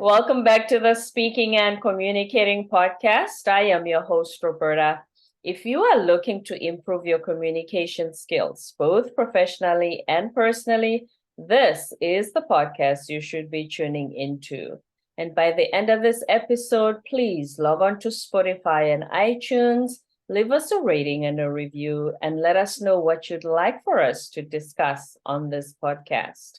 Welcome back to the Speaking and Communicating podcast. I am your host, Roberta. If you are looking to improve your communication skills, both professionally and personally, this is the podcast you should be tuning into. And by the end of this episode, please log on to Spotify and iTunes, leave us a rating and a review, and let us know what you'd like for us to discuss on this podcast.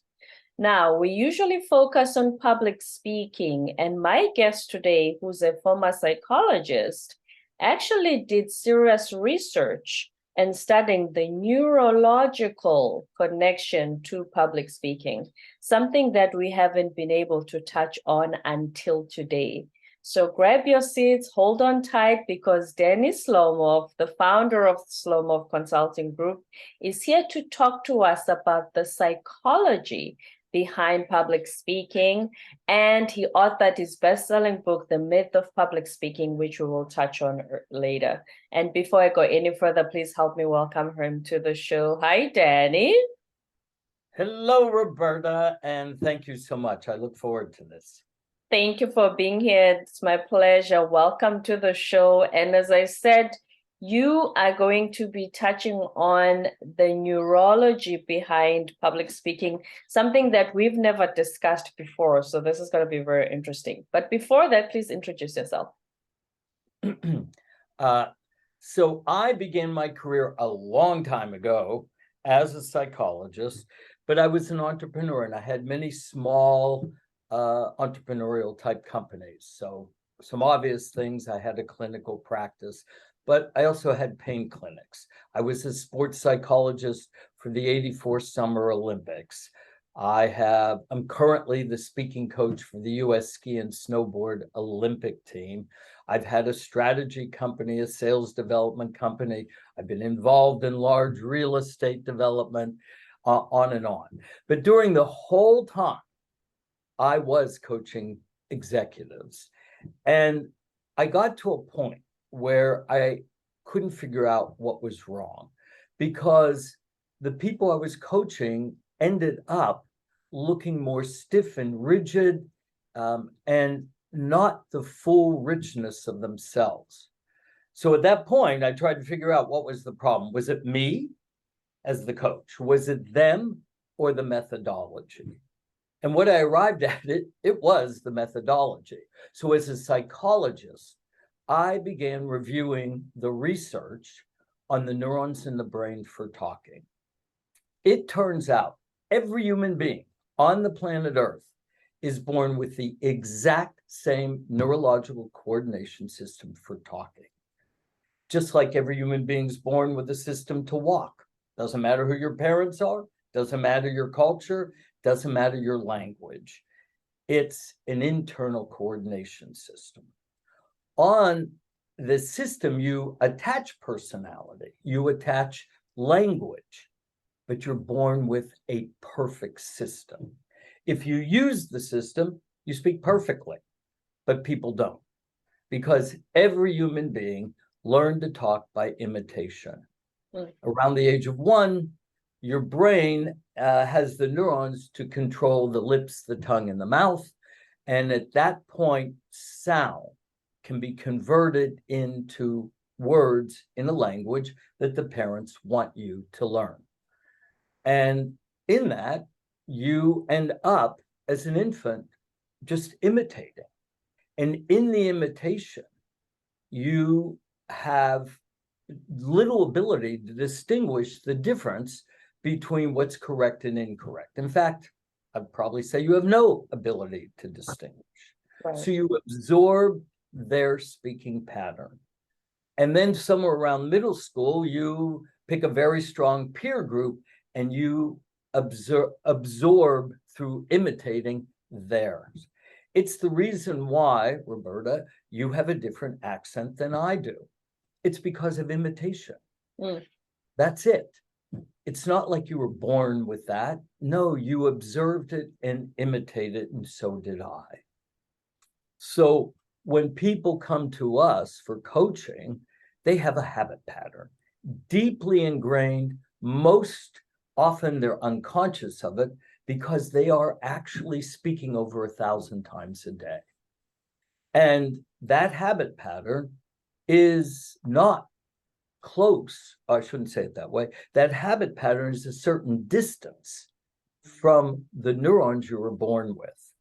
Now, we usually focus on public speaking, and my guest today, who's a former psychologist, actually did serious research and studying the neurological connection to public speaking, something that we haven't been able to touch on until today. So grab your seats, hold on tight, because Danny Slomoff, the founder of Slomoff Consulting Group, is here to talk to us about the psychology behind public speaking, and he authored his best-selling book, The Myth of Public Speaking, which we will touch on later. And before I go any further, please help me welcome him to the show. Hi, Danny. Hello, Roberta, and thank you so much. I look forward to this. Thank you for being here. It's my pleasure. Welcome to the show. And as I said, you are going to be touching on the neurology behind public speaking, something that we've never discussed before. So this is going to be very interesting. But before that, please introduce yourself. So I began my career a long time ago as a psychologist, but I was an entrepreneur and I had many small entrepreneurial type companies. So some obvious things, I had a clinical practice, but I also had pain clinics. I was a sports psychologist for the '84 Summer Olympics. I'm currently the speaking coach for the U.S. Ski and Snowboard Olympic team. I've had a strategy company, a sales development company. I've been involved in large real estate development, on and on. But during the whole time, I was coaching executives. And I got to a point where I couldn't figure out what was wrong, because the people I was coaching ended up looking more stiff and rigid, and not the full richness of themselves. So at that point, I tried to figure out what was the problem. Was it me as the coach? Was it them or the methodology? And what I arrived at, it was the methodology. So as a psychologist, I began reviewing the research on the neurons in the brain for talking. It turns out every human being on the planet Earth is born with the exact same neurological coordination system for talking. Just like every human being is born with a system to walk. Doesn't matter who your parents are, doesn't matter your culture, doesn't matter your language. It's an internal coordination system. On the system, you attach personality, you attach language, but you're born with a perfect system. If you use the system, you speak perfectly, but people don't, because every human being learned to talk by imitation. Around the age of 1, your brain has the neurons to control the lips, the tongue, and the mouth. And at that point, sound can be converted into words in a language that the parents want you to learn. And in that, you end up as an infant just imitating. And in the imitation, you have little ability to distinguish the difference between what's correct and incorrect. In fact, I'd probably say you have no ability to distinguish. Right. So you absorb their speaking pattern. And then somewhere around middle school, you pick a very strong peer group and you absorb through imitating theirs. It's the reason why, Roberta, you have a different accent than I do. It's because of imitation. That's it. It's not like you were born with that. No, you observed it and imitated it, and so did I. So when people come to us for coaching, they have a habit pattern, deeply ingrained. Most often they're unconscious of it, because they are actually speaking over 1,000 times a day. And that habit pattern is not close, I shouldn't say it that way. That habit pattern is a certain distance from the neurons you were born with.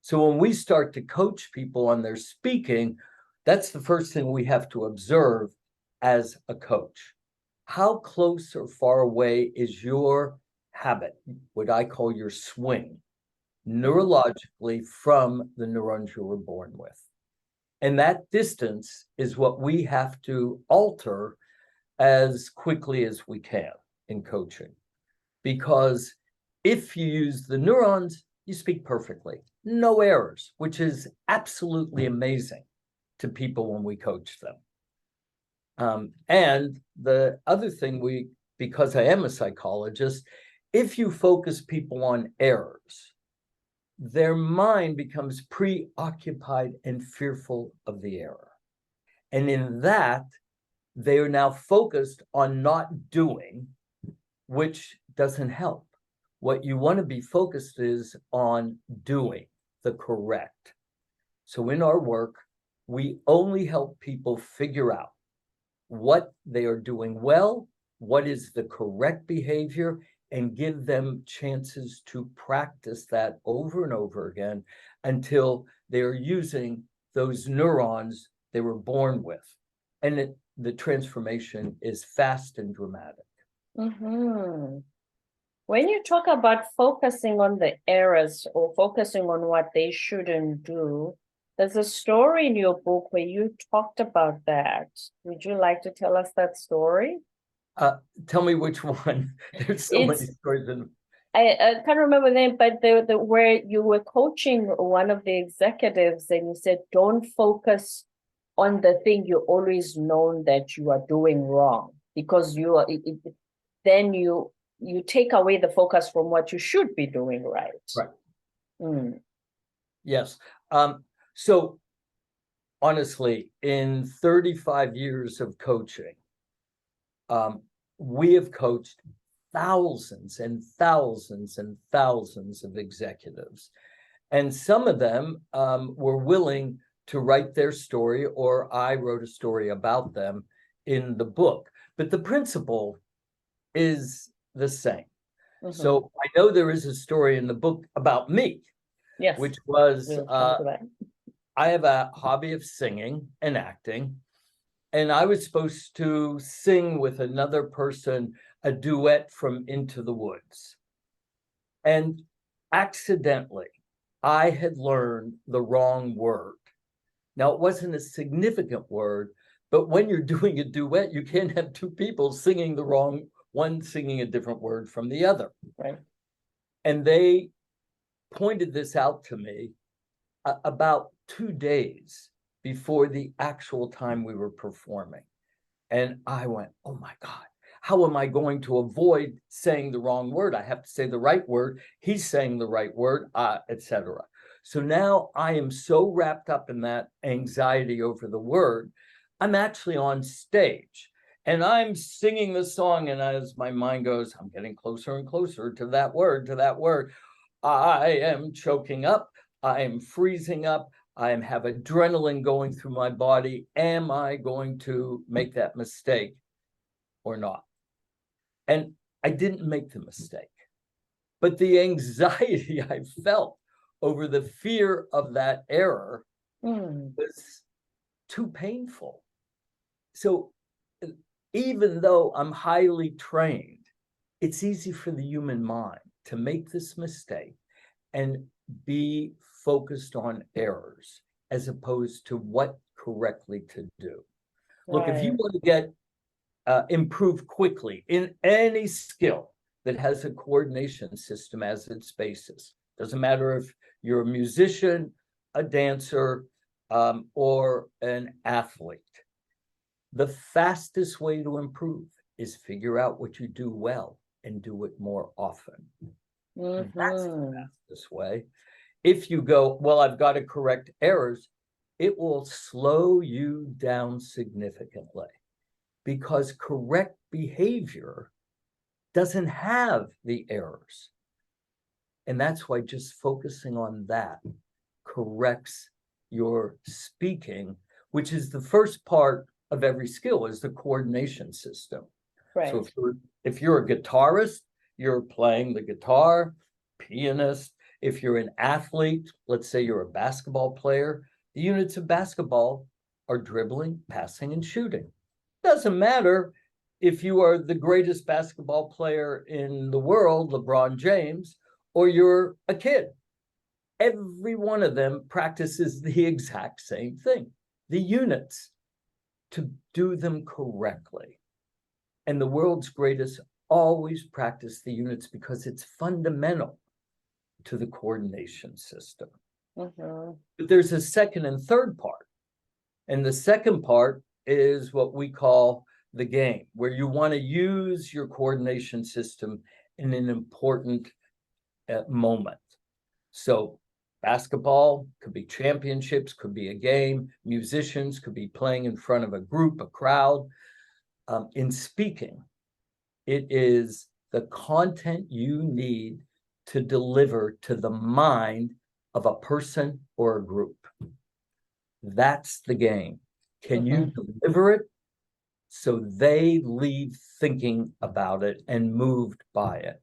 So when we start to coach people on their speaking, that's the first thing we have to observe as a coach. How close or far away is your habit, what I call your swing, neurologically from the neurons you were born with? And that distance is what we have to alter as quickly as we can in coaching. Because if you use the neurons, you speak perfectly, no errors, which is absolutely amazing to people when we coach them. And the other thing because I am a psychologist, if you focus people on errors, their mind becomes preoccupied and fearful of the error. And in that, they are now focused on not doing, which doesn't help. What you want to be focused is on doing the correct. So in our work, we only help people figure out what they are doing well, what is the correct behavior, and give them chances to practice that over and over again until they're using those neurons they were born with. And the transformation is fast and dramatic. Mm-hmm. When you talk about focusing on the errors or focusing on what they shouldn't do, there's a story in your book where you talked about that. Would you like to tell us that story? Tell me which one. There's so many stories in. I can't remember the name, but the where you were coaching one of the executives and you said, don't focus on the thing you always known that you are doing wrong, because then you take away the focus from what you should be doing right. Right. Mm. Yes. So honestly, in 35 years of coaching, we have coached thousands and thousands and thousands of executives. And some of them were willing to write their story, or I wrote a story about them in the book. But the principle is the same. Mm-hmm. So I know there is a story in the book about me, yes, which was I have a hobby of singing and acting. And I was supposed to sing with another person a duet from Into the Woods. And accidentally, I had learned the wrong word. Now, it wasn't a significant word, but when you're doing a duet, you can't have two people singing the wrong, one singing a different word from the other. Right. And they pointed this out to me about 2 days before the actual time we were performing. And I went, oh my God, how am I going to avoid saying the wrong word? I have to say the right word. He's saying the right word, etc. So now I am so wrapped up in that anxiety over the word, I'm actually on stage and I'm singing the song. And as my mind goes, I'm getting closer and closer to that word, I am choking up. I am freezing up. I have adrenaline going through my body. Am I going to make that mistake or not? And I didn't make the mistake. But the anxiety I felt over the fear of that error was too painful. So even though I'm highly trained, it's easy for the human mind to make this mistake and be focused on errors as opposed to what correctly to do. Right. Look, if you want to get improve quickly in any skill that has a coordination system as its basis, doesn't matter if you're a musician, a dancer, or an athlete, the fastest way to improve is figure out what you do well and do it more often. Mm-hmm. That's the fastest way. If you go, well, I've got to correct errors, it will slow you down significantly because correct behavior doesn't have the errors. And that's why just focusing on that corrects your speaking, which is the first part of every skill, is the coordination system. Right. So if you're a guitarist, you're playing the guitar, pianist. If you're an athlete, let's say you're a basketball player, the units of basketball are dribbling, passing, and shooting. Doesn't matter if you are the greatest basketball player in the world, LeBron James, or you're a kid. Every one of them practices the exact same thing, the units, to do them correctly. And the world's greatest always practice the units because it's fundamental to the coordination system. Mm-hmm. But there's a second and third part. And the second part is what we call the game, where you want to use your coordination system in an important moment. So basketball could be championships, could be a game. Musicians could be playing in front of a group, a crowd. In speaking, it is the content you need to deliver to the mind of a person or a group. That's the game. Can you deliver it so they leave thinking about it and moved by it?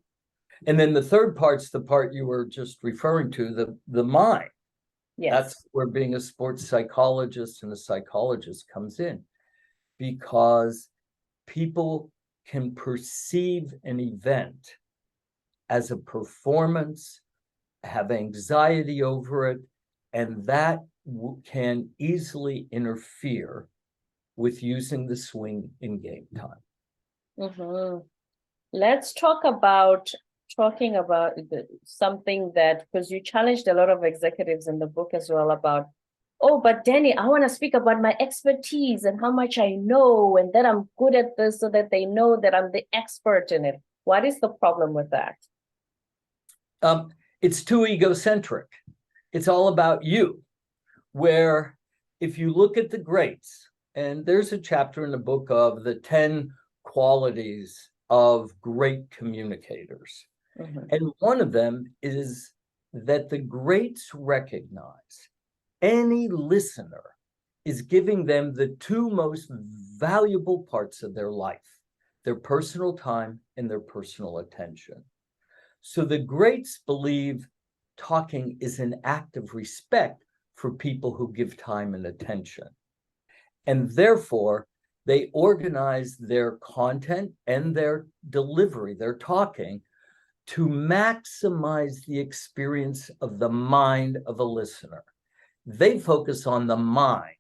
And then the third part's the part you were just referring to, the mind. Yes. That's where being a sports psychologist and a psychologist comes in, because people can perceive an event as a performance, have anxiety over it, and that can easily interfere with using the swing in game time. Mm-hmm. Let's talk about something that, because you challenged a lot of executives in the book as well about, oh, but Danny, I want to speak about my expertise and how much I know and that I'm good at this, so that they know that I'm the expert in it. What is the problem with that? It's too egocentric. It's all about you. Where if you look at the greats, and there's a chapter in the book of the 10 qualities of great communicators. Mm-hmm. And one of them is that the greats recognize any listener is giving them the two most valuable parts of their life, their personal time and their personal attention. So the greats believe talking is an act of respect for people who give time and attention. And therefore, they organize their content and their delivery, their talking, to maximize the experience of the mind of a listener. They focus on the mind.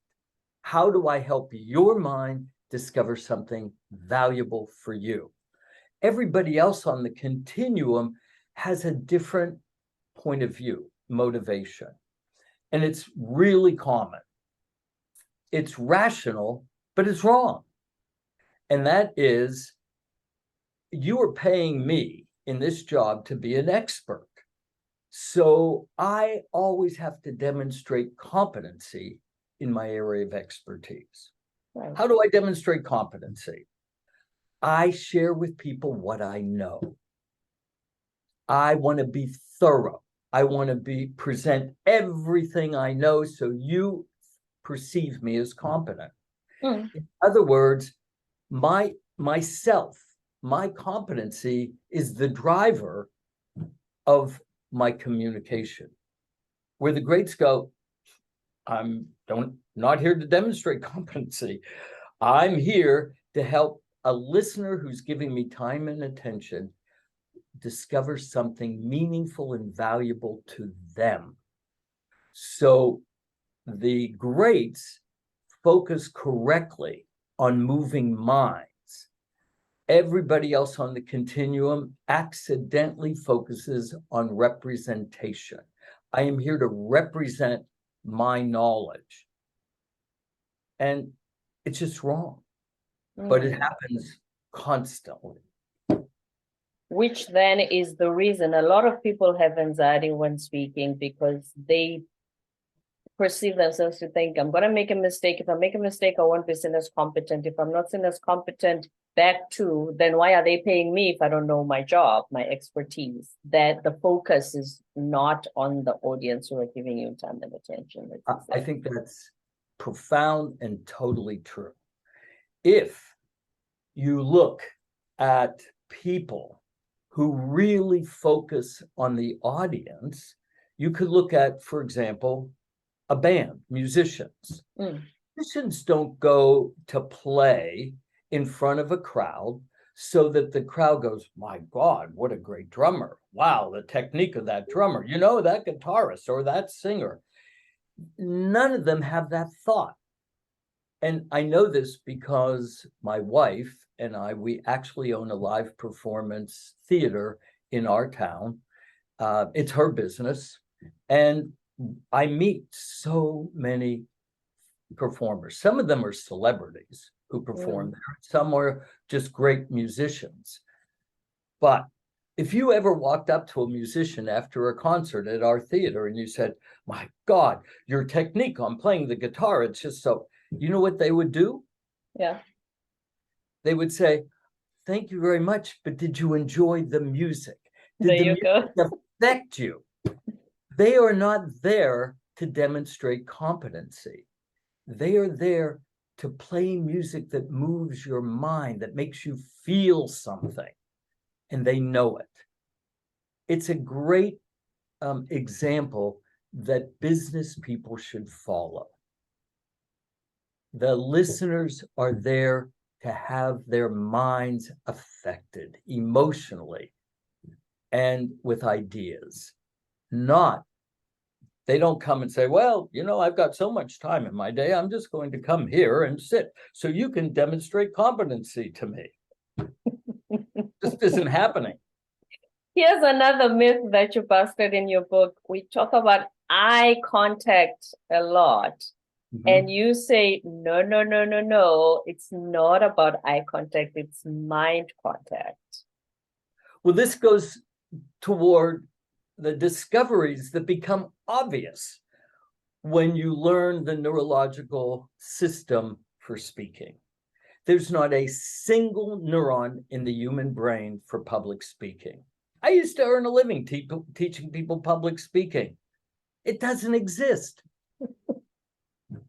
How do I help your mind discover something valuable for you? Everybody else on the continuum has a different point of view, motivation. And it's really common. It's rational, but it's wrong. And that is, you are paying me in this job to be an expert. So I always have to demonstrate competency in my area of expertise. Right. How do I demonstrate competency? I share with people what I know. I want to be thorough. I want to present everything I know so you perceive me as competent. In other words, my competency is the driver of my communication. Where the greats go, I'm not here to demonstrate competency. I'm here to help a listener who's giving me time and attention discover something meaningful and valuable to them. So the greats focus correctly on moving minds. Everybody else on the continuum accidentally focuses on representation. I am here to represent my knowledge. And it's just wrong. But it happens constantly. Which then is the reason a lot of people have anxiety when speaking, because they perceive themselves to think, I'm going to make a mistake. If I make a mistake, I won't be seen as competent. If I'm not seen as competent back to, then why are they paying me if I don't know my job, my expertise? That the focus is not on the audience who are giving you time and attention. I think that's profound and totally true. If you look at people who really focus on the audience, you could look at, for example, a band, musicians. Musicians don't go to play in front of a crowd so that the crowd goes, my God, what a great drummer. Wow, the technique of that drummer. You know, that guitarist or that singer. None of them have that thought. And I know this because my wife and I, we actually own a live performance theater in our town. It's her business. And I meet so many performers. Some of them are celebrities who perform there. Some are just great musicians. But if you ever walked up to a musician after a concert at our theater and you said, my God, your technique on playing the guitar, it's just so, you know what they would do? Yeah. They would say, thank you very much, but did you enjoy the music? Did There the you music go. affect you? They are not there to demonstrate competency. They are there to play music that moves your mind, that makes you feel something, and they know it. It's a great example that business people should follow. The listeners are there to have their minds affected emotionally and with ideas. They don't come and say, well, you know, I've got so much time in my day, I'm just going to come here and sit so you can demonstrate competency to me. This isn't happening. Here's another myth that you busted in your book. We talk about eye contact a lot. And you say, no, no, no, no, no. It's not about eye contact. It's mind contact. Well, this goes toward the discoveries that become obvious when you learn the neurological system for speaking. There's not a single neuron in the human brain for public speaking. I used to earn a living teaching people public speaking. It doesn't exist.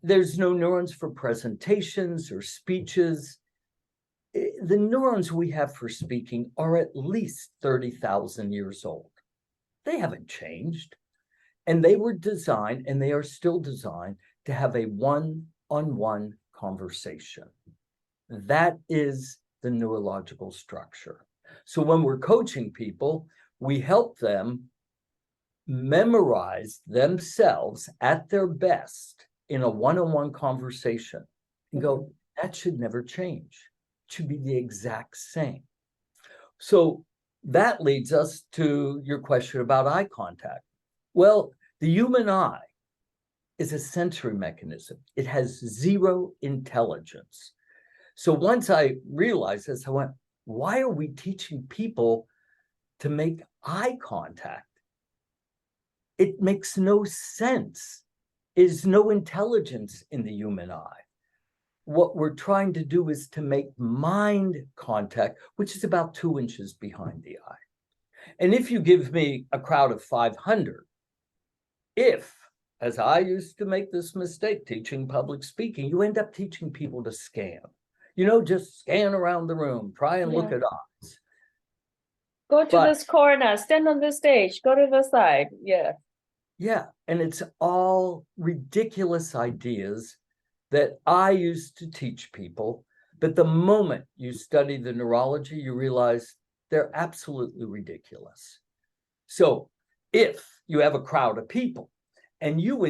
There's no neurons for presentations or speeches. The neurons we have for speaking are at least 30,000 years old. They haven't changed. And they were designed, and they are still designed, to have a one-on-one conversation. That is the neurological structure. So when we're coaching people, we help them memorize themselves at their best in a one-on-one conversation and go, that should never change. It should be the exact same. So that leads us to your question about eye contact. Well, the human eye is a sensory mechanism. It has zero intelligence. So once I realized this, I went, why are we teaching people to make eye contact? It makes no sense. There's no intelligence in the human eye. What we're trying to do is to make mind contact, which is about 2 inches behind the eye. And if you give me a crowd of 500, if, as I used to make this mistake teaching public speaking, you end up teaching people to scan. You know, just scan around the room, try and look at eyes. Go to this corner, stand on the stage, go to the side. Yeah. Yeah, and it's all ridiculous ideas that I used to teach people. But the moment you study the neurology, you realize they're absolutely ridiculous. So if you have a crowd of people and you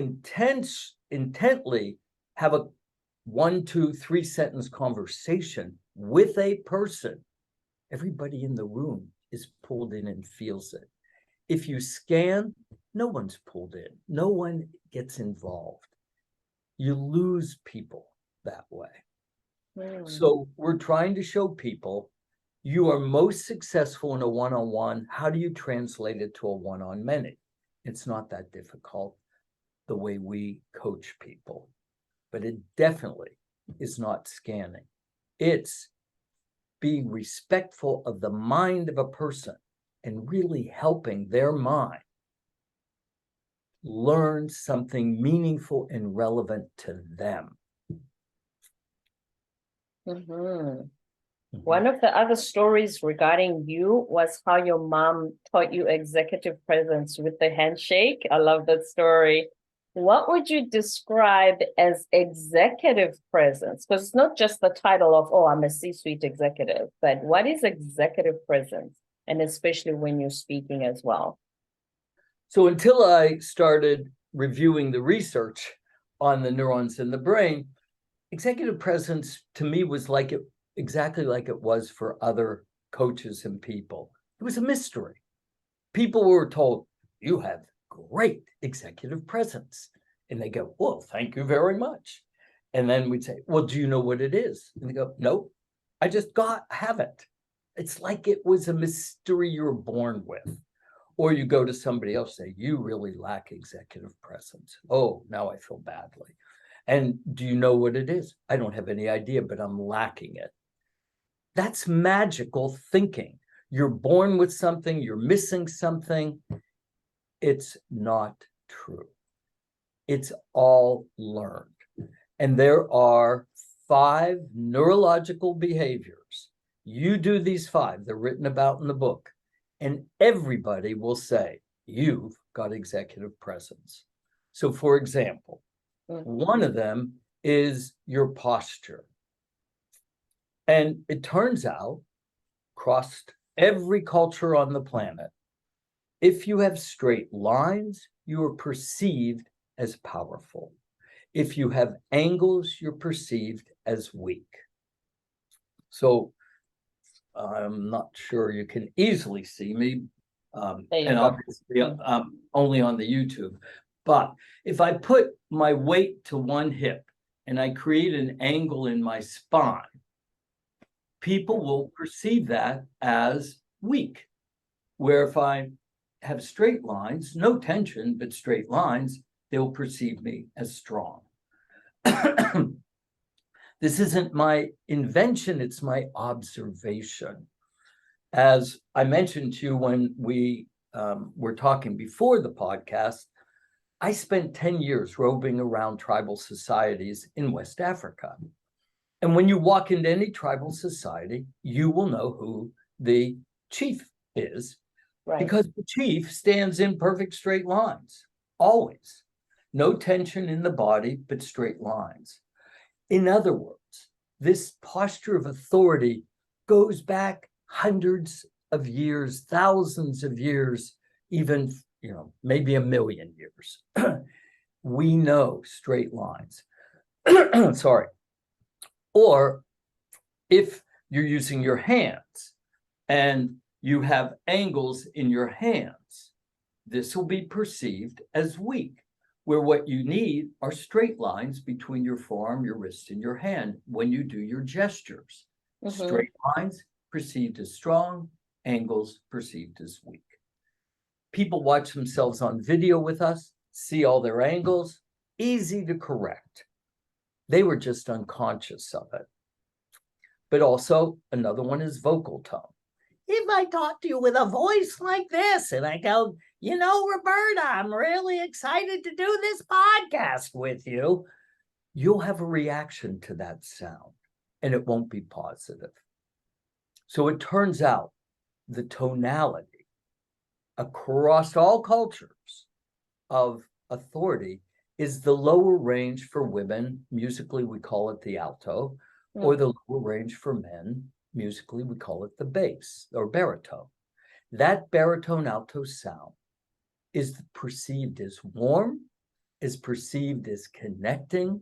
intently have a 1, 2, 3 sentence conversation with a person, everybody in the room is pulled in and feels it. If you scan, no one's pulled in. No one gets involved. You lose people that way. So we're trying to show people you are most successful in a one-on-one. How do you translate it to a one-on-many? It's not that difficult. the way we coach people, but it definitely is not scanning. It's being respectful of the mind of a person and really helping their mind learn something meaningful and relevant to them. One of the other stories regarding you was how your mom taught you executive presence with the handshake. I love that story. What would you describe as executive presence? Because it's not just the title of, oh, I'm a C-suite executive, but what is executive presence? And especially when you're speaking as well. So until I started reviewing the research on the neurons in the brain, executive presence to me was exactly like it was for other coaches and people. It was a mystery. People were told, you have great executive presence. And they go, well, thank you very much. And then we'd say, well, do you know what it is? And they go, nope, I just have it. It's like it was a mystery you're born with. Or you go to somebody else, say, you really lack executive presence. Oh, now I feel badly. And do you know what it is? I don't have any idea, but I'm lacking it. That's magical thinking. You're born with something, you're missing something. It's not true. It's all learned. And there are 5 neurological behaviors. You do these 5, they're written about in the book, and everybody will say, you've got executive presence. So for example, one of them is your posture. And it turns out, across every culture on the planet, if you have straight lines, you are perceived as powerful. If you have angles, you're perceived as weak. So I'm not sure you can easily see me, and obviously only on the YouTube. But if I put my weight to one hip and I create an angle in my spine, people will perceive that as weak. Where if I have straight lines, no tension, but straight lines, they'll perceive me as strong. This isn't my invention, it's my observation. As I mentioned to you when we were talking before the podcast, I spent 10 years roving around tribal societies in West Africa. And when you walk into any tribal society, you will know who the chief is, right? Because the chief stands in perfect straight lines, always. No tension in the body, but straight lines. In other words, this posture of authority goes back hundreds of years, thousands of years, even, maybe a million years. We know straight lines. Sorry. Or if you're using your hands and you have angles in your hands, this will be perceived as weak, where what you need are straight lines between your forearm, your wrist, and your hand when you do your gestures. Straight lines perceived as strong, angles perceived as weak. People watch themselves on video with us, see all their angles, easy to correct. They were just unconscious of it. But also, another one is vocal tone. If I talk to you with a voice like this, and I go, Roberta, I'm really excited to do this podcast with you, you'll have a reaction to that sound, and it won't be positive. So it turns out the tonality across all cultures of authority is the lower range for women. Musically, we call it the alto, or the lower range for men. Musically, we call it the bass or baritone. That baritone alto sound is perceived as warm, is perceived as connecting,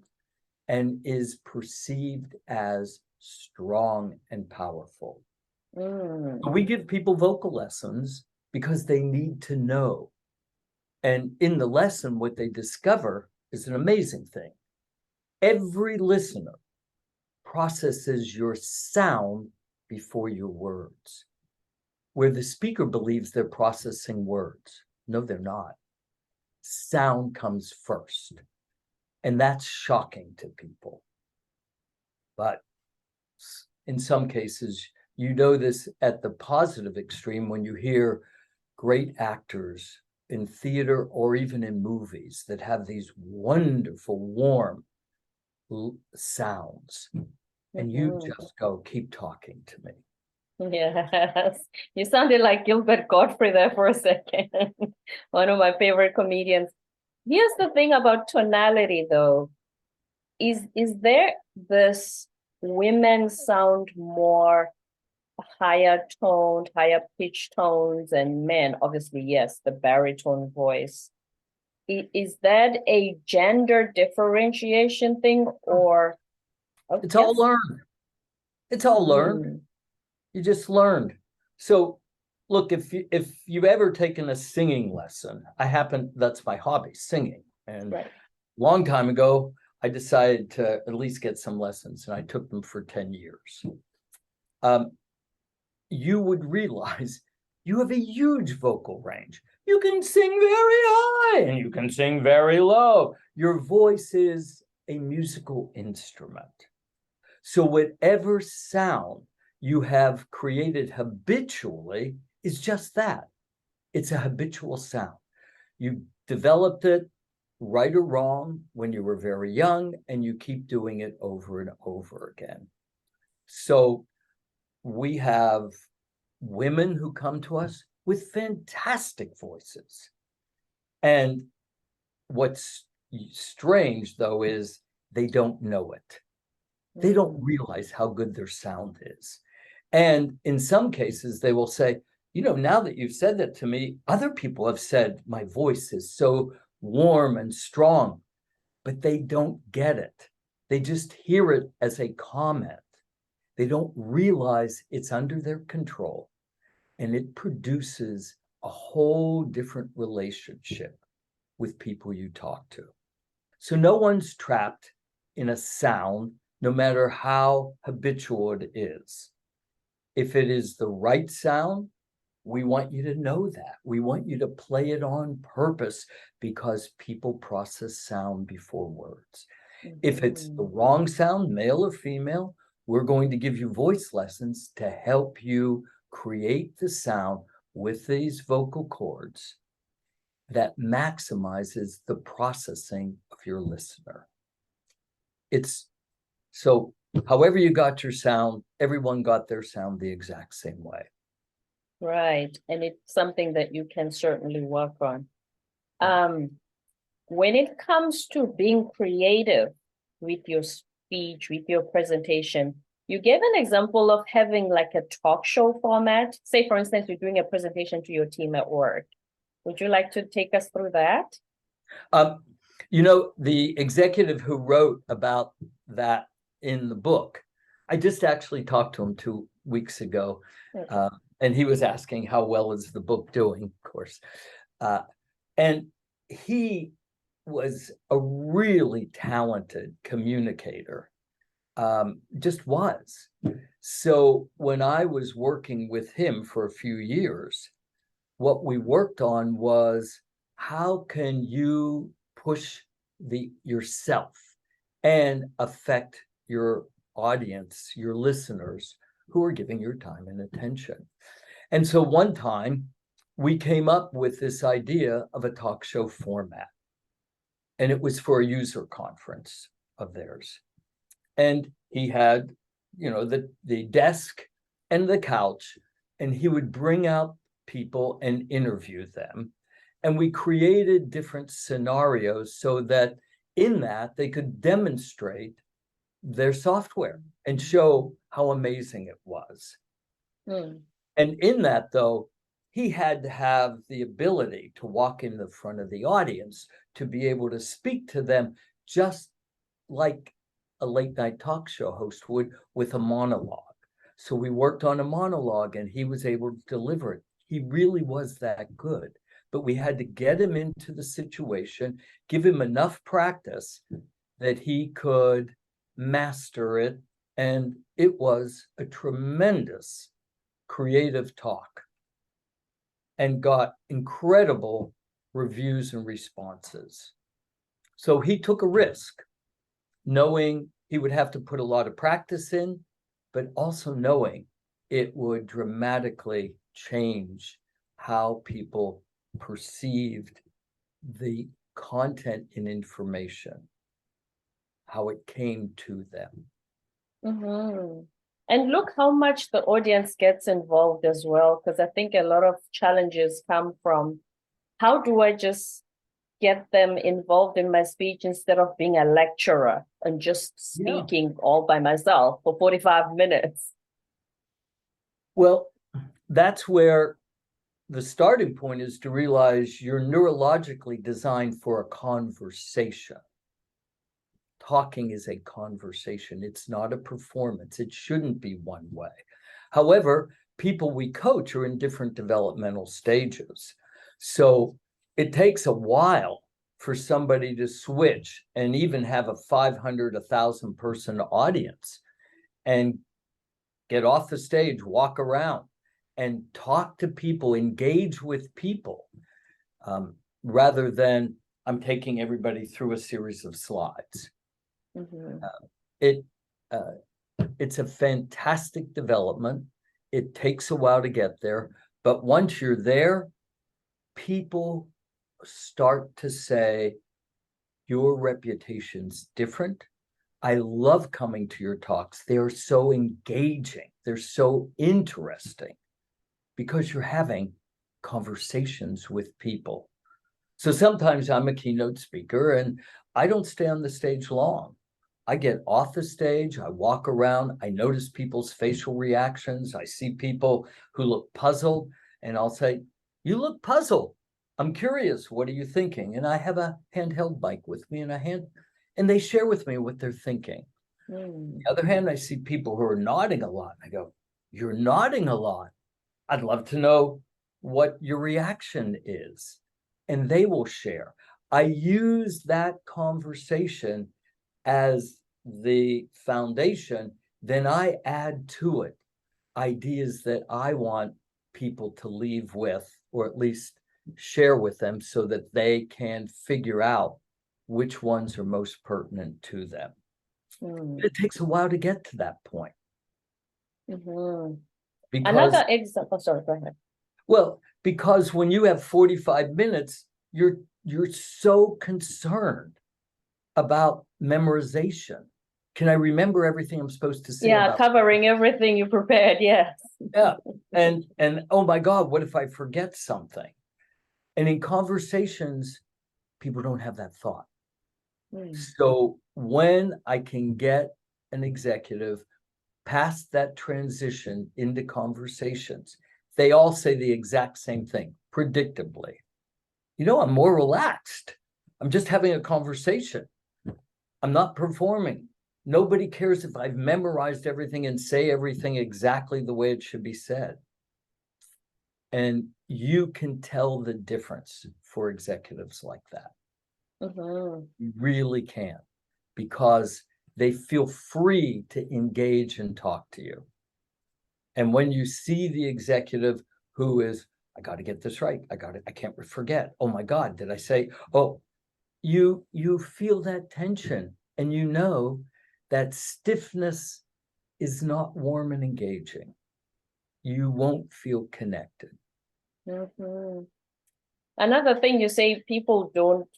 and is perceived as strong and powerful. So we give people vocal lessons because they need to know. And in the lesson, what they discover is an amazing thing. Every listener processes your sound before your words, where the speaker believes they're processing words. No, they're not. sound comes first. And that's shocking to people. But in some cases, you know this at the positive extreme when you hear great actors in theater or even in movies that have these wonderful, warm sounds. And you just go, keep talking to me. Yes, you sounded like Gilbert Gottfried there for a second. One of my favorite comedians. Here's the thing about tonality, though. Is there this women sound more higher toned, higher pitched tones, and men, obviously, yes, the baritone voice. Is that a gender differentiation thing, or it's all learned? It's all learned. You just learned. So look, if you've ever taken a singing lesson, that's my hobby, singing. And a long time ago, I decided to at least get some lessons, and I took them for 10 years. You would realize you have a huge vocal range. You can sing very high and you can sing very low. Your voice is a musical instrument. So whatever sound you have created habitually is just that. It's a habitual sound. You developed it, right or wrong, when you were very young, and you keep doing it over and over again. So we have women who come to us with fantastic voices. And what's strange, though, is they don't know it. They don't realize how good their sound is. And in some cases, they will say, now that you've said that to me, other people have said my voice is so warm and strong, but they don't get it. They just hear it as a comment. They don't realize it's under their control, and it produces a whole different relationship with people you talk to. So no one's trapped in a sound, no matter how habitual it is. If it is the right sound, we want you to know that. We want you to play it on purpose, because people process sound before words. If it's the wrong sound, male or female, we're going to give you voice lessons to help you create the sound with these vocal cords that maximizes the processing of your listener. So however you got your sound, everyone got their sound the exact same way. Right. And it's something that you can certainly work on. When it comes to being creative with your speech, with your presentation, you gave an example of having like a talk show format. Say, for instance, you're doing a presentation to your team at work. Would you like to take us through that? The executive who wrote about that in the book, I just actually talked to him 2 weeks ago, and he was asking how well is the book doing, of course. And he was a really talented communicator, just was. So when I was working with him for a few years, what we worked on was, how can you push yourself and affect your audience, your listeners who are giving your time and attention. And so one time we came up with this idea of a talk show format, and it was for a user conference of theirs. And he had, the desk and the couch, and he would bring out people and interview them. And we created different scenarios so that in that they could demonstrate their software and show how amazing it was. And in that, though, he had to have the ability to walk in the front of the audience to be able to speak to them, just like a late night talk show host would, with a monologue. So we worked on a monologue, and he was able to deliver it. He really was that good. But we had to get him into the situation, give him enough practice that he could master it. And it was a tremendous creative talk, and got incredible reviews and responses. So he took a risk, knowing he would have to put a lot of practice in, but also knowing it would dramatically change how people perceived the content and information, how it came to them. Mm-hmm. And look how much the audience gets involved as well, because I think a lot of challenges come from how do I just get them involved in my speech instead of being a lecturer and just speaking all by myself for 45 minutes. Well, that's where the starting point is to realize you're neurologically designed for a conversation. Talking is a conversation. It's not a performance. It shouldn't be one way. However, people we coach are in different developmental stages. So it takes a while for somebody to switch and even have a 500, 1,000 person audience and get off the stage, walk around and talk to people, engage with people, rather than I'm taking everybody through a series of slides. Mm-hmm. It's a fantastic development. It takes a while to get there, but once you're there, people start to say, your reputation's different. I love coming to your talks. They're so engaging. They're so interesting because you're having conversations with people. So sometimes I'm a keynote speaker and I don't stay on the stage long. I get off the stage, I walk around, I notice people's facial reactions. I see people who look puzzled and I'll say, you look puzzled. I'm curious, what are you thinking? And I have a handheld mic with me and they share with me what they're thinking. On the other hand, I see people who are nodding a lot. I go, you're nodding a lot. I'd love to know what your reaction is. And they will share. I use that conversation as the foundation, then I add to it ideas that I want people to leave with, or at least share with them so that they can figure out which ones are most pertinent to them. It takes a while to get to that point. Mm-hmm. Because, another example, sorry, go ahead. Well, because when you have 45 minutes, you're so concerned about memorization. Can I remember everything I'm supposed to say? Yeah, covering everything you prepared, yes. Yeah, and oh my God, what if I forget something? And in conversations, people don't have that thought. So when I can get an executive past that transition into conversations, they all say the exact same thing, predictably. You know, I'm more relaxed. I'm just having a conversation. I'm not performing. Nobody cares if I've memorized everything and say everything exactly the way it should be said. And you can tell the difference for executives like that. You really can, because they feel free to engage and talk to you. And when you see the executive who is, I got to get this right. I can't forget. Oh my God, did I say, oh, you feel that tension and you know that stiffness is not warm and engaging. You won't feel connected. Another thing you say people don't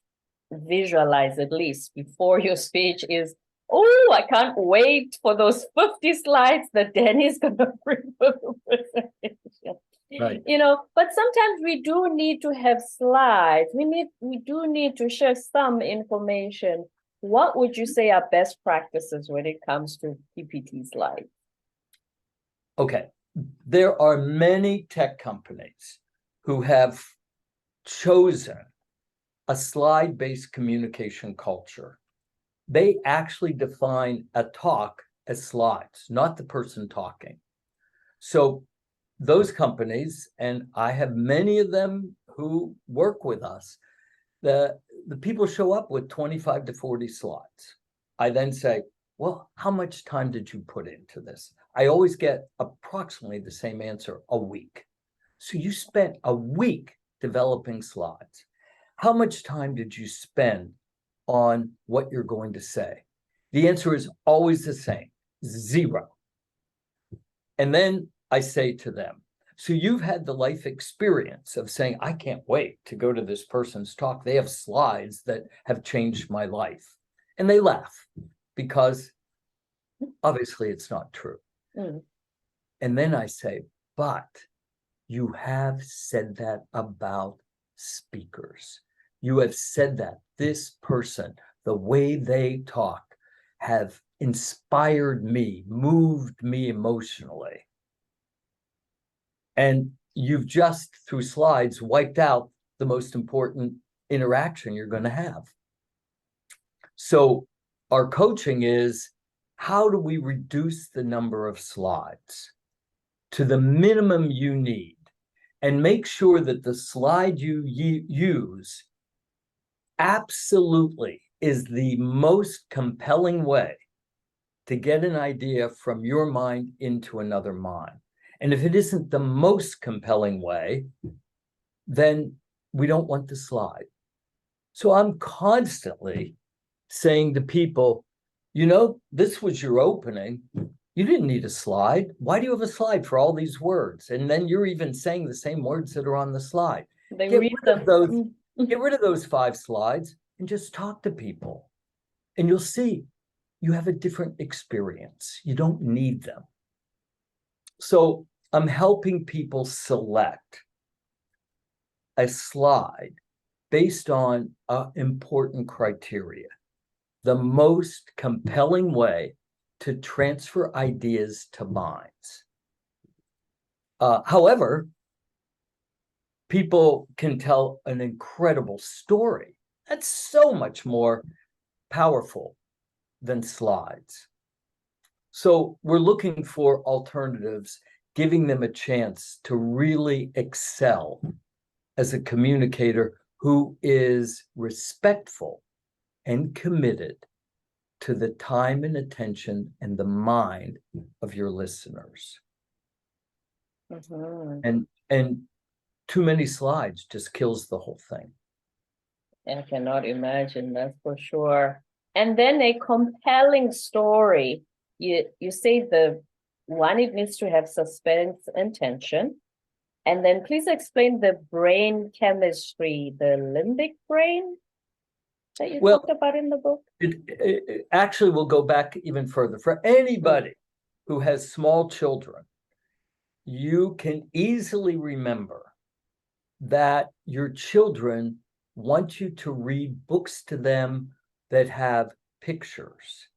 visualize, at least before your speech, is, oh, I can't wait for those 50 slides that Danny's going to bring for the presentation. Right. You know, but sometimes we do need to have slides. We do need to share some information. What would you say are best practices when it comes to PPT slides? Okay. There are many tech companies who have chosen a slide-based communication culture. They actually define a talk as slides, not the person talking. So those companies, and I have many of them who work with us, the people show up with 25 to 40 slides. I then say, well, how much time did you put into this? I always get approximately the same answer, a week. So you spent a week developing slides. how much time did you spend on what you're going to say? The answer is always the same, 0. And then I say to them, so you've had the life experience of saying, I can't wait to go to this person's talk. They have slides that have changed my life. And they laugh because obviously it's not true. Mm. And then I say, but you have said that about speakers. You have said that this person, the way they talk, have inspired me, moved me emotionally. And you've just, through slides, wiped out the most important interaction you're going to have. So our coaching is, how do we reduce the number of slides to the minimum you need and make sure that the slide you use absolutely is the most compelling way to get an idea from your mind into another mind. And if it isn't the most compelling way, then we don't want the slide. So I'm constantly saying to people, you know, this was your opening. You didn't need a slide. Why do you have a slide for all these words? And then you're even saying the same words that are on the slide. They Get read rid of those, them. get rid of those 5 slides and just talk to people. And you'll see you have a different experience. You don't need them. So I'm helping people select a slide based on important criteria, the most compelling way to transfer ideas to minds. However, people can tell an incredible story. That's so much more powerful than slides. So we're looking for alternatives, giving them a chance to really excel as a communicator who is respectful and committed to the time and attention and the mind of your listeners. Mm-hmm. And too many slides just kills the whole thing. I cannot imagine, that's for sure. And then a compelling story. You say the one, it needs to have suspense and tension. And then please explain the brain chemistry, the limbic brain that you talked about in the book. It actually will go back even further. For anybody who has small children, you can easily remember that your children want you to read books to them that have pictures.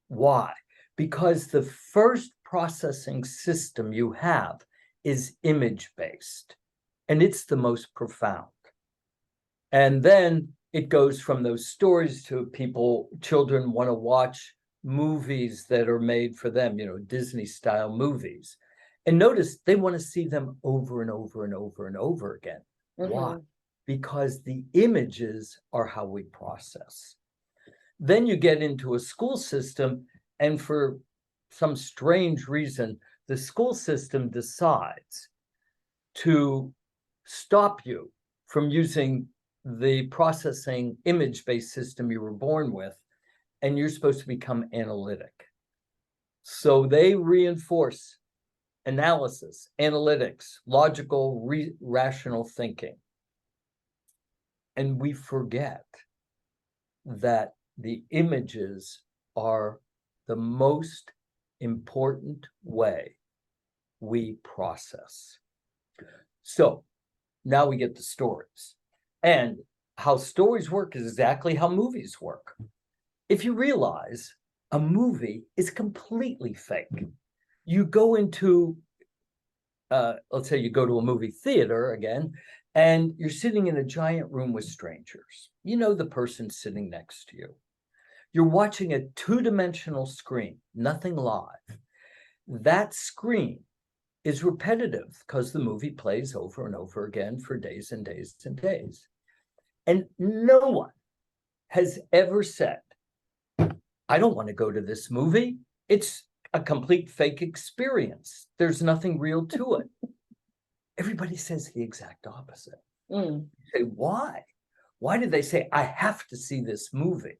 Why? Because the first processing system you have is image-based, and it's the most profound. And then it goes from those stories to children want to watch movies that are made for them, Disney-style movies. And notice they want to see them over and over and over and over again. Mm-hmm. Why? Because the images are how we process. Then you get into a school system, and for some strange reason, the school system decides to stop you from using the processing image-based system you were born with, and you're supposed to become analytic. So they reinforce analysis, analytics, logical, rational thinking. And we forget that the images are the most important way we process. So now we get the stories. And how stories work is exactly how movies work. If you realize a movie is completely fake, you go into, let's say you go to a movie theater again, and you're sitting in a giant room with strangers. You know the person sitting next to you. You're watching a 2-dimensional screen, nothing live. That screen is repetitive because the movie plays over and over again for days and days and days. And no one has ever said, I don't want to go to this movie. It's a complete fake experience. There's nothing real to it. Everybody says the exact opposite. You say, why? Why did they say, I have to see this movie?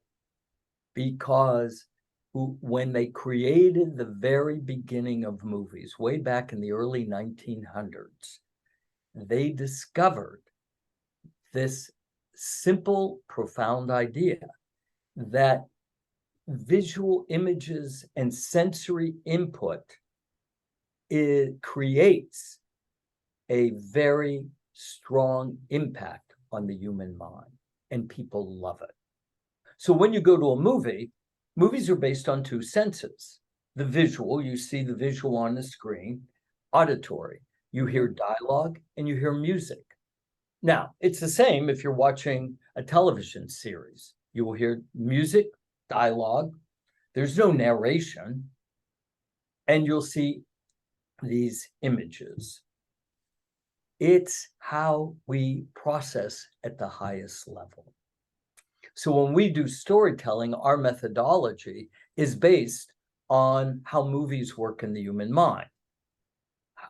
Because when they created the very beginning of movies, way back in the early 1900s, they discovered this simple, profound idea that visual images and sensory input, it creates a very strong impact on the human mind, and people love it. So when you go to a movie, movies are based on two senses. The visual, you see the visual on the screen; auditory, you hear dialogue and you hear music. Now, it's the same if you're watching a television series. You will hear music, dialogue, there's no narration, and you'll see these images. It's how we process at the highest level. So when we do storytelling, our methodology is based on how movies work in the human mind.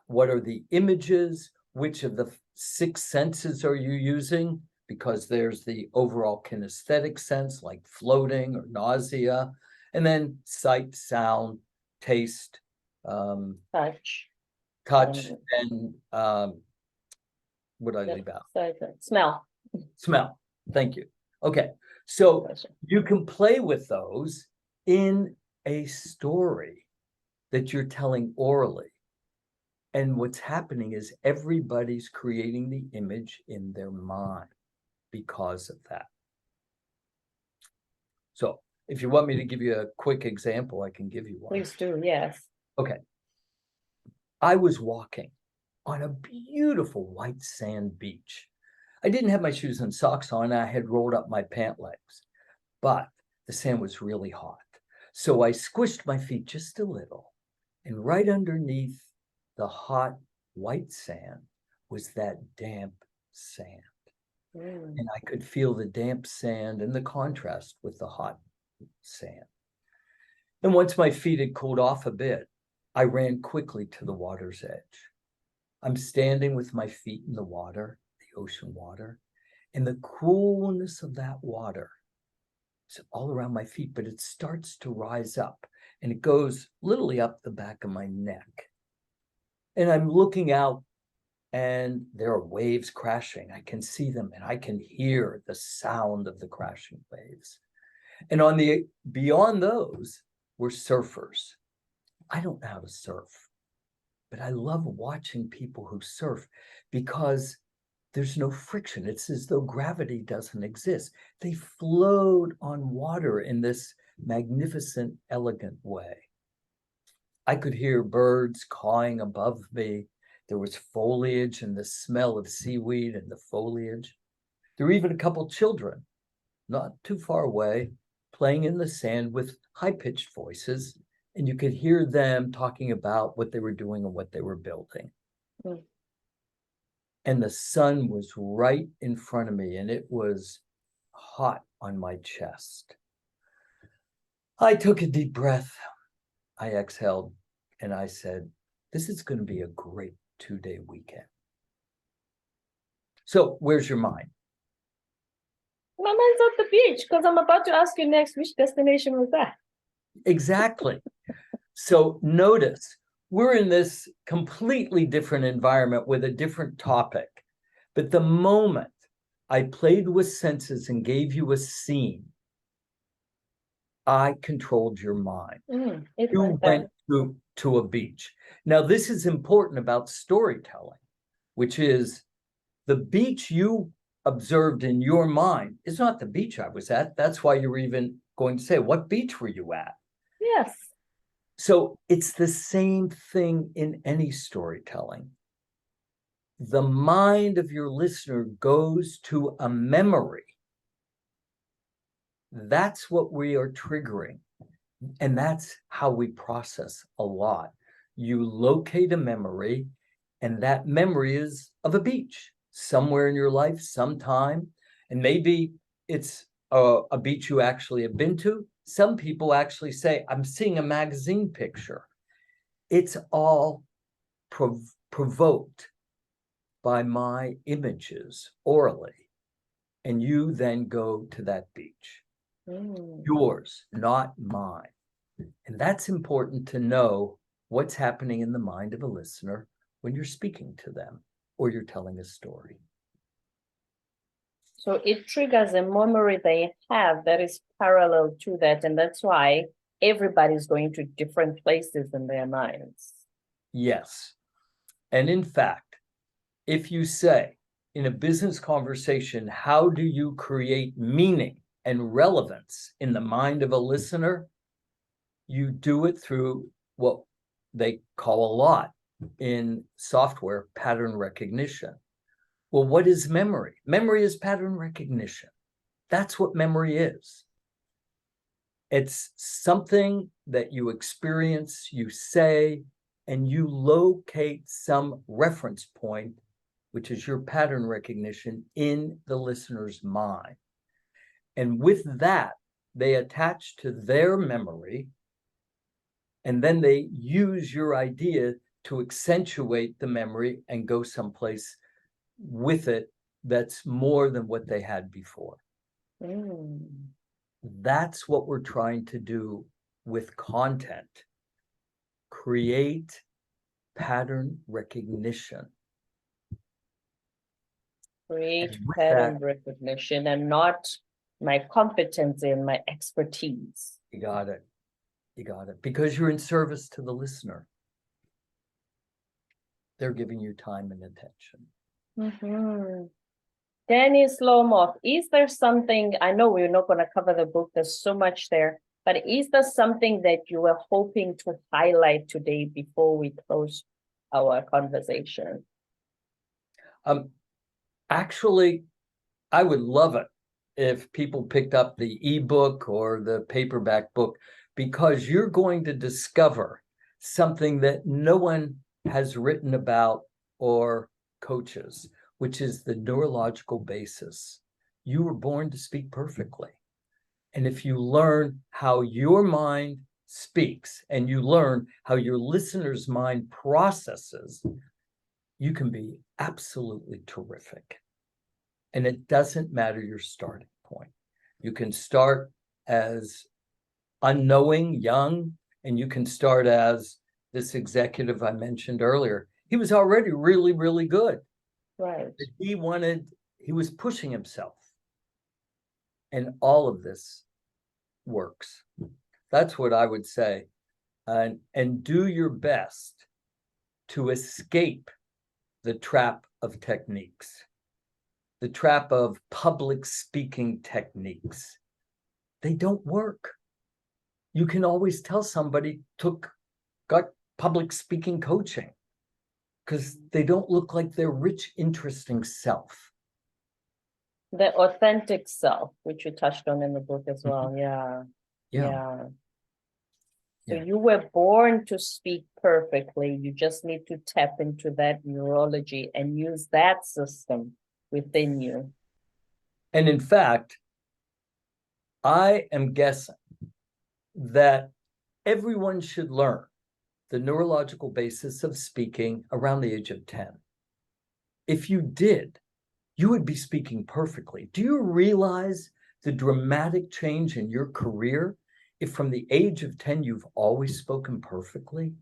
What are the images? Which of the 6 senses are you using? Because there's the overall kinesthetic sense, like floating or nausea, and then sight, sound, taste, Touch. and what did I leave out? Smell. Smell. Thank you. Okay, so you can play with those in a story that you're telling orally. And what's happening is everybody's creating the image in their mind because of that. So if you want me to give you a quick example, I can give you one. Please do, yes. Okay. I was walking on a beautiful white sand beach. I didn't have my shoes and socks on. I had rolled up my pant legs, but the sand was really hot. So I squished my feet just a little, and right underneath the hot white sand was that damp sand. And I could feel the damp sand and the contrast with the hot sand. And once my feet had cooled off a bit, I ran quickly to the water's edge. I'm standing with my feet in the water, the ocean water, and the coolness of that water is all around my feet, but it starts to rise up, and it goes literally up the back of my neck. And I'm looking out, and there are waves crashing. I can see them, and I can hear the sound of the crashing waves. And beyond those were surfers. I don't know how to surf, but I love watching people who surf because there's no friction. It's as though gravity doesn't exist. They float on water in this magnificent, elegant way. I could hear birds cawing above me. There was foliage and the smell of seaweed and the foliage. There were even a couple children, not too far away, playing in the sand with high-pitched voices, and you could hear them talking about what they were doing and what they were building. And the sun was right in front of me, and it was hot on my chest. I took a deep breath. I exhaled, and I said, this is going to be a great 2-day weekend. So where's your mind? My mind's at the beach, because I'm about to ask you next, which destination was that? Exactly. So notice, we're in this completely different environment with a different topic. But the moment I played with senses and gave you a scene, I controlled your mind. You went to a beach. Now, this is important about storytelling, which is the beach you observed in your mind is not the beach I was at. That's why you're even going to say, what beach were you at? Yes. So it's the same thing in any storytelling. The mind of your listener goes to a memory. That's what we are triggering. And that's how we process a lot. You locate a memory, and that memory is of a beach somewhere in your life, sometime. And maybe it's a beach you actually have been to. Some people actually say, I'm seeing a magazine picture. It's all provoked by my images orally. and you then go to that beach. Mm. Yours, not mine. And that's important to know what's happening in the mind of a listener when you're speaking to them or you're telling a story. So it triggers a memory they have that is parallel to that. And that's why everybody's going to different places in their minds. Yes. And in fact, if you say in a business conversation, how do you create meaning and relevance in the mind of a listener? You do it through what they call a lot in software pattern recognition. Well, what is memory? Memory is pattern recognition. That's what memory is. It's something that you experience, you say, and you locate some reference point, which is your pattern recognition in the listener's mind. And with that, they attach to their memory, and then they use your idea to accentuate the memory and go someplace with it that's more than what they had before. Mm. That's what we're trying to do with content. Create pattern recognition. Create And with pattern that, recognition and not my competency and my expertise. you got it. You got it. Because you're in service to the listener. They're giving you time and attention. Mm-hmm. Danny Slomoff, is there something, I know we're not going to cover the book, there's so much there, but is there something that you were hoping to highlight today before we close our conversation? Actually, I would love it if people picked up the ebook or the paperback book, because you're going to discover something that no one has written about or coaches, which is the neurological basis. You were born to speak perfectly. And if you learn how your mind speaks and you learn how your listener's mind processes, you can be absolutely terrific. And it doesn't matter your starting point. You can start as unknowing, young, and you can start as this executive I mentioned earlier. He was already really, really good. Right. But he was pushing himself. And all of this works. That's what I would say. And do your best to escape the trap of techniques, the trap of public speaking techniques. They don't work. You can always tell somebody got public speaking coaching because they don't look like their rich, interesting self. The authentic self, which you touched on in the book as well. Yeah. Yeah. So you were born to speak perfectly. You just need to tap into that neurology and use that system within you. And in fact, I am guessing that everyone should learn the neurological basis of speaking around the age of 10. If you did, you would be speaking perfectly. Do you realize the dramatic change in your career if from the age of 10 you've always spoken perfectly?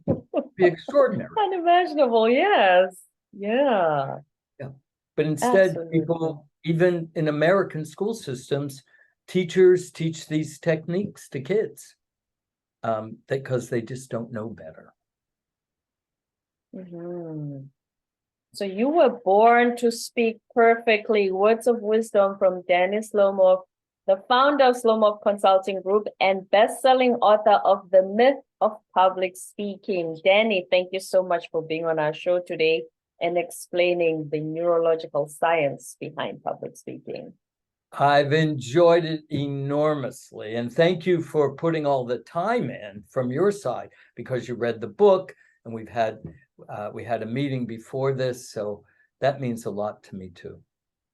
It'd be extraordinary. Unimaginable, yes. Yeah. Yeah. But instead, Absolutely. people, even in American school systems, teachers teach these techniques to kids because they just don't know better. Mm-hmm. So you were born to speak perfectly. Words of wisdom from Danny Slomoff, the founder of Slomoff Consulting Group and best-selling author of The Myth of Public Speaking. Danny, thank you so much for being on our show today and explaining the neurological science behind public speaking. I've enjoyed it enormously. And thank you for putting all the time in from your side, because you read the book and we had a meeting before this. So that means a lot to me too.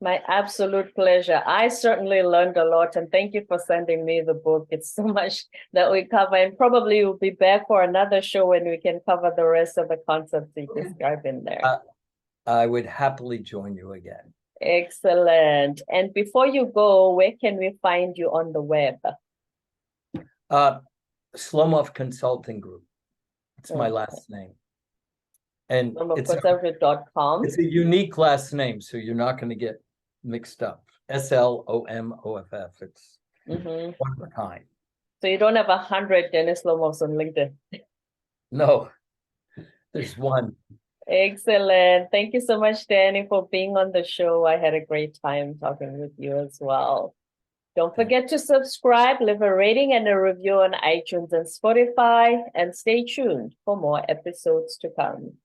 My absolute pleasure. I certainly learned a lot, and thank you for sending me the book. It's so much that we cover, and probably we'll be back for another show when we can cover the rest of the concepts you describe in there. I would happily join you again. Excellent. And before you go, where can we find you on the web? Slomoff Consulting Group. It's my last name. And Slomoffconsulting.com. it's a unique last name, so you're not going to get mixed up. Slomoff. It's one of a kind. So you don't have 100 Dennis Slomoffs on LinkedIn. No, there's one. Excellent. Thank you so much, Danny, for being on the show. I had a great time talking with you as well. Don't forget to subscribe, leave a rating and a review on iTunes and Spotify, and stay tuned for more episodes to come.